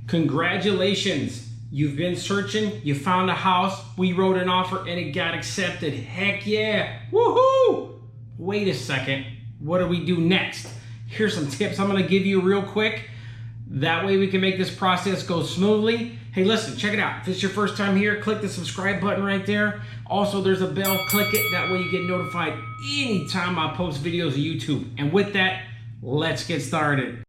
Congratulations. You've been searching, you found a house, we wrote an offer and it got accepted. Heck yeah, woohoo! Wait a second, what do we do next? Here's some tips I'm gonna give you real quick. That way we can make this process go smoothly. Hey, listen, check it out. If it's your first time here, click the subscribe button right there. Also, there's a bell, click it. That way you get notified anytime I post videos on YouTube. And with that, let's get started.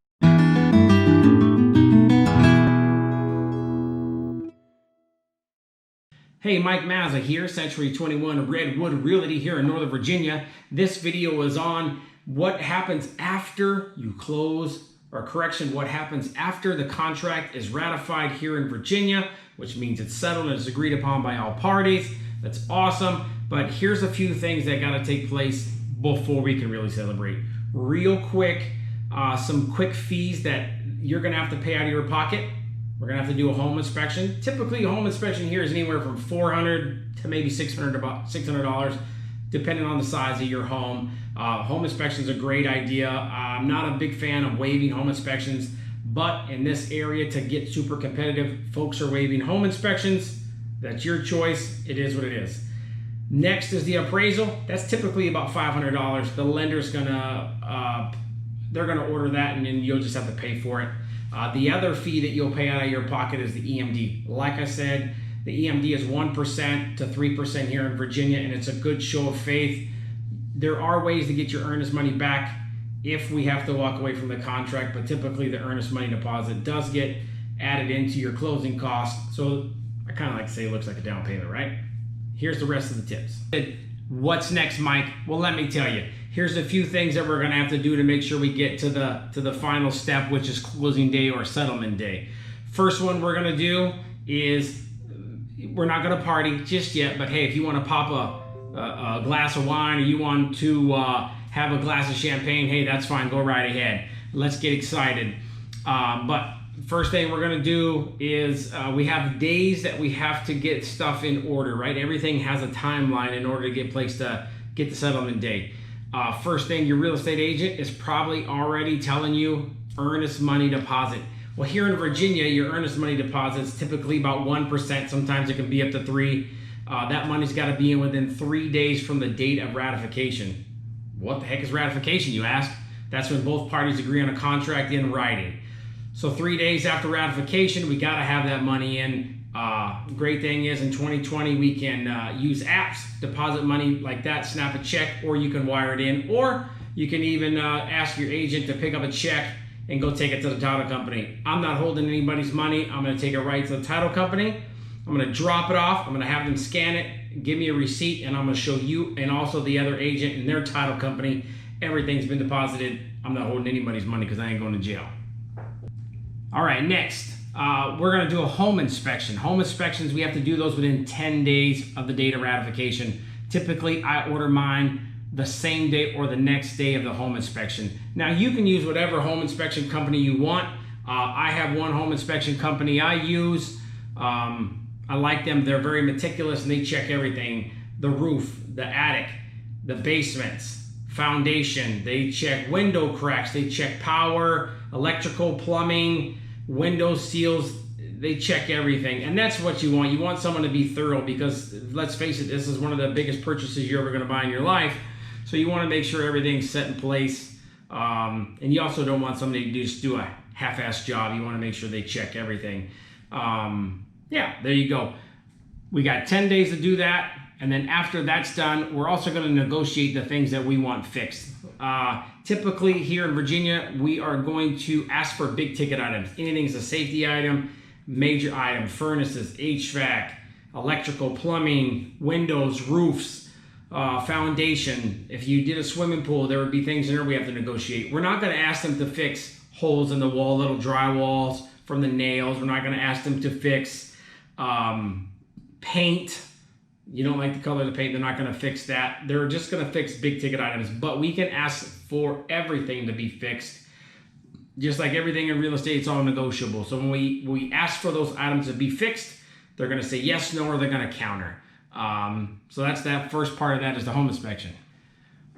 Hey, Mike Mazza here, Century 21 Redwood Realty here in Northern Virginia. This video is on what happens after you close, or correction, what happens after the contract is ratified here in Virginia, which means it's settled and it's agreed upon by all parties. That's awesome. But here's a few things that gotta take place before we can really celebrate. Real quick, some quick fees that you're gonna have to pay out of your pocket. We're gonna have to do a home inspection. Typically, a home inspection here is anywhere from $400 to maybe $600, depending on the size of your home. Home inspection is a great idea. I'm not a big fan of waiving home inspections, but in this area, to get super competitive, folks are waiving home inspections. That's your choice. It is what it is. Next is the appraisal. That's typically about $500. The lender's gonna, they're gonna order that, and then you'll just have to pay for it. The other fee that you'll pay out of your pocket is the EMD. Like I said, the EMD is 1% to 3% here in Virginia, and it's a good show of faith. There are ways to get your earnest money back if we have to walk away from the contract, but typically the earnest money deposit does get added into your closing costs. So I kind of like to say it looks like a down payment, right? Here's the rest of the tips. What's next, Mike? Well, let me tell you. Here's a few things that we're gonna have to do to make sure we get to the final step, which is closing day or settlement day. First one we're gonna do is, we're not gonna party just yet, but hey, if you wanna pop a glass of wine, or you want to have a glass of champagne, hey, that's fine, go right ahead. Let's get excited. But first thing we're gonna do is we have days that we have to get stuff in order, right? Everything has a timeline in order to get the settlement day. First thing, your real estate agent is probably already telling you earnest money deposit. Well, here in Virginia, your earnest money deposit is typically about 1%. Sometimes it can be up to 3%. That money's got to be in within 3 days from the date of ratification. What the heck is ratification, you ask? That's when both parties agree on a contract in writing. So 3 days after ratification, we got to have that money in. Great thing is, in 2020, we can use apps, deposit money like that, snap a check, or you can wire it in, or you can even ask your agent to pick up a check and go take it to the title company. I'm not holding anybody's money. I'm going to take it right to the title company. I'm going to drop it off. I'm going to have them scan it, give me a receipt, and I'm going to show you and also the other agent and their title company everything's been deposited. I'm not holding anybody's money because I ain't going to jail. All right, next. We're going to do a home inspection. Home inspections, we have to do those within 10 days of the date of ratification. Typically, I order mine the same day or the next day of the home inspection. Now, you can use whatever home inspection company you want. I have one home inspection company I use. I like them. They're very meticulous and they check everything. The roof, the attic, the basements, foundation. They check window cracks. They check power, electrical, plumbing, window seals. They check everything, and that's what you want. You want someone to be thorough, because let's face it, this is one of the biggest purchases you're ever going to buy in your life. So you want to make sure everything's set in place, and you also don't want somebody to just do a half-assed job. You want to make sure they check everything. Yeah, there you go. We got 10 days to do that, and then after that's done, we're also going to negotiate the things that we want fixed. Typically here in Virginia, we are going to ask for big ticket items. Anything's a safety item, major item, furnaces, HVAC, electrical, plumbing, windows, roofs, foundation. If you did a swimming pool, there would be things in there we have to negotiate. We're not going to ask them to fix holes in the wall, little drywalls from the nails. We're not going to ask them to fix paint. You don't like the color of the paint, they're not going to fix that. They're just going to fix big ticket items, but we can ask for everything to be fixed. Just like everything in real estate, it's all negotiable. So when we ask for those items to be fixed, they're going to say yes, no, or they're going to counter. So that's that first part of that, is the home inspection.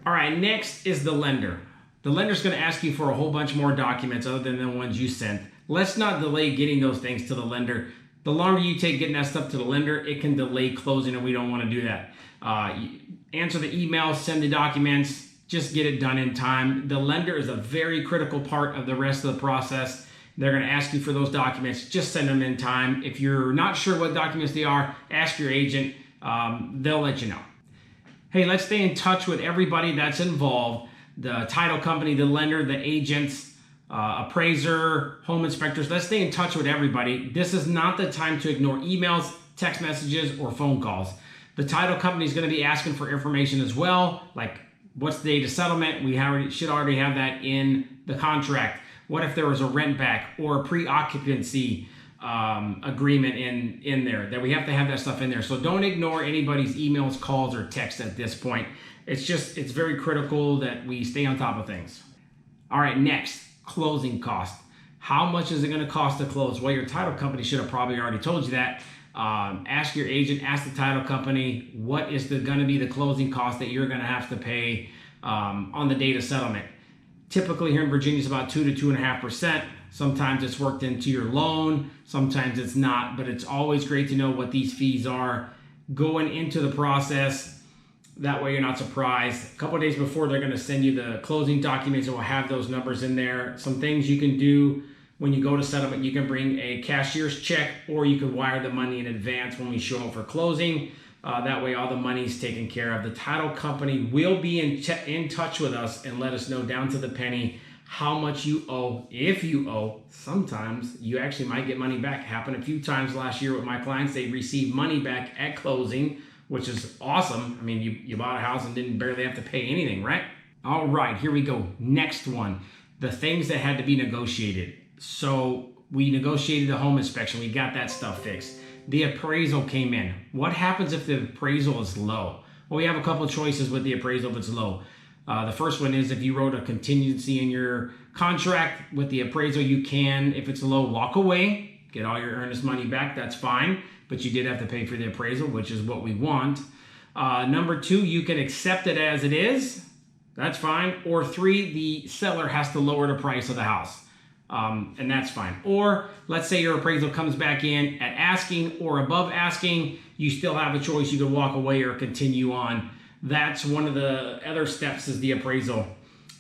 All right, next is the lender. The lender's going to ask you for a whole bunch more documents other than the ones you sent. Let's not delay getting those things to the lender. The longer you take getting that stuff to the lender, it can delay closing, and we don't want to do that. Answer the emails, send the documents, just get it done in time. The lender is a very critical part of the rest of the process. They're going to ask you for those documents. Just send them in time. If you're not sure what documents they are, ask your agent. They'll let you know. Hey, let's stay in touch with everybody that's involved. The title company, the lender, the agents, appraiser, home inspectors. Let's stay in touch with everybody. This is not the time to ignore emails, text messages, or phone calls. The title company is going to be asking for information as well, like what's the date of settlement? We should already have that in the contract. What if there was a rent back or a pre-occupancy agreement in there? That we have to have that stuff in there. So don't ignore anybody's emails, calls, or texts at this point. It's very critical that we stay on top of things. All right, next, closing cost. How much is it going to cost to close? Well, your title company should have probably already told you that. Ask your agent, ask the title company, what is going to be the closing cost that you're going to have to pay on the date of settlement. Typically here in Virginia, it's about 2 to 2.5%. Sometimes it's worked into your loan, sometimes it's not, but it's always great to know what these fees are going into the process. That way you're not surprised. A couple of days before, they're going to send you the closing documents and we'll have those numbers in there. Some things you can do when you go to settlement, you can bring a cashier's check or you can wire the money in advance when we show up for closing. That way all the money's taken care of. The title company will be in touch with us and let us know down to the penny how much you owe. If you owe, sometimes you actually might get money back. It happened a few times last year with my clients. They received money back at closing, which is awesome. I mean, you bought a house and didn't barely have to pay anything, right? All right, here we go. Next one, the things that had to be negotiated. So we negotiated the home inspection. We got that stuff fixed. The appraisal came in. What happens if the appraisal is low? Well, we have a couple of choices with the appraisal if it's low. The first one is if you wrote a contingency in your contract with the appraisal, you can, if it's low, walk away, get all your earnest money back. That's fine. But you did have to pay for the appraisal, which is what we want. Number 2, you can accept it as it is. That's fine. Or 3, the seller has to lower the price of the house. And that's fine. Or let's say your appraisal comes back in at asking or above asking, you still have a choice. You can walk away or continue on. That's one of the other steps is the appraisal.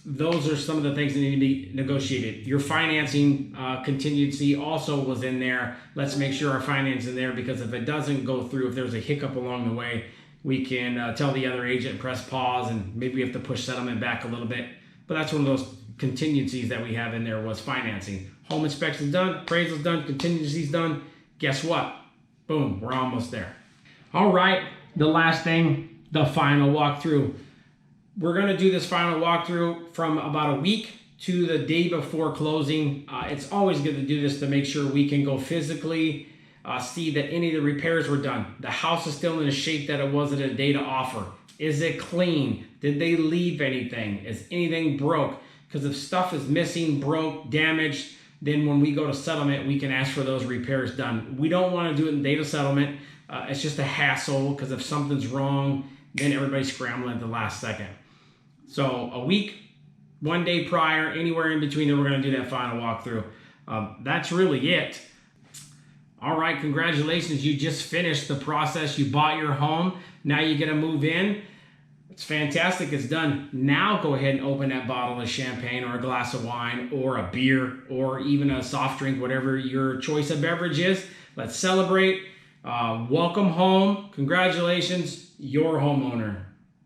Those are some of the things that need to be negotiated. Your financing contingency also was in there. Let's make sure our finance is in there because if it doesn't go through, if there's a hiccup along the way, we can tell the other agent, press pause, and maybe we have to push settlement back a little bit. But that's one of those contingencies that we have in there was financing. Home inspection done, appraisal's done, contingency's done. Guess what? Boom, we're almost there. All right, the last thing, the final walkthrough. We're going to do this final walkthrough from about a week to the day before closing. It's always good to do this to make sure we can go physically see that any of the repairs were done. The house is still in the shape that it was at a date of offer. Is it clean? Did they leave anything? Is anything broke? Because if stuff is missing, broke, damaged, then when we go to settlement, we can ask for those repairs done. We don't want to do it in the date of settlement. It's just a hassle because if something's wrong, then everybody's scrambling at the last second. So a week, 1 day prior, anywhere in between, then we're going to do that final walkthrough. That's really it. All right, congratulations. You just finished the process. You bought your home. Now you get to move in. It's fantastic. It's done. Now go ahead and open that bottle of champagne or a glass of wine or a beer or even a soft drink, whatever your choice of beverage is. Let's celebrate. Welcome home. Congratulations, your homeowner.